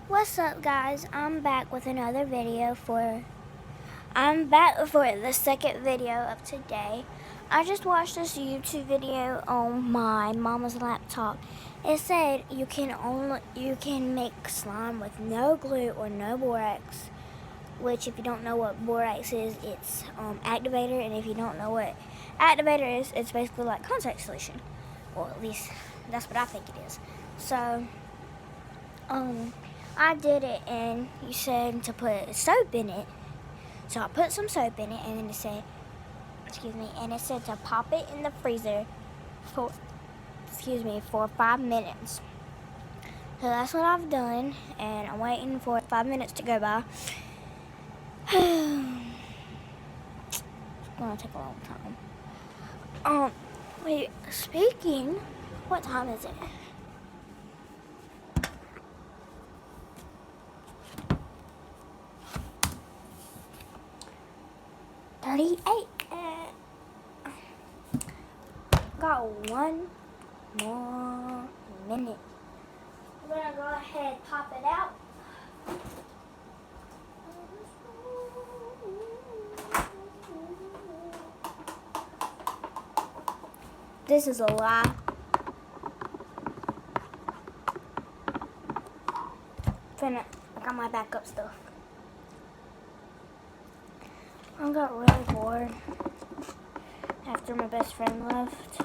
What's up, guys? I'm back with another video I'm back for the second video of today. I just watched this YouTube video on my mama's laptop. It said you can make slime with no glue or no borax, which if you don't know what borax is, it's activator, and if you don't know what activator is, it's basically like contact solution. Well, at least that's what I think it is. So I did it, and you said to put soap in it. So I put some soap in it, and then it said, and it said to pop it in the freezer for 5 minutes. So that's what I've done, and I'm waiting for 5 minutes to go by. It's gonna take a long time. Wait, speaking, what time is it? Got 1 more minute. I'm gonna go ahead and pop it out. This is a lie. I got my backup stuff. I got really bored after my best friend left.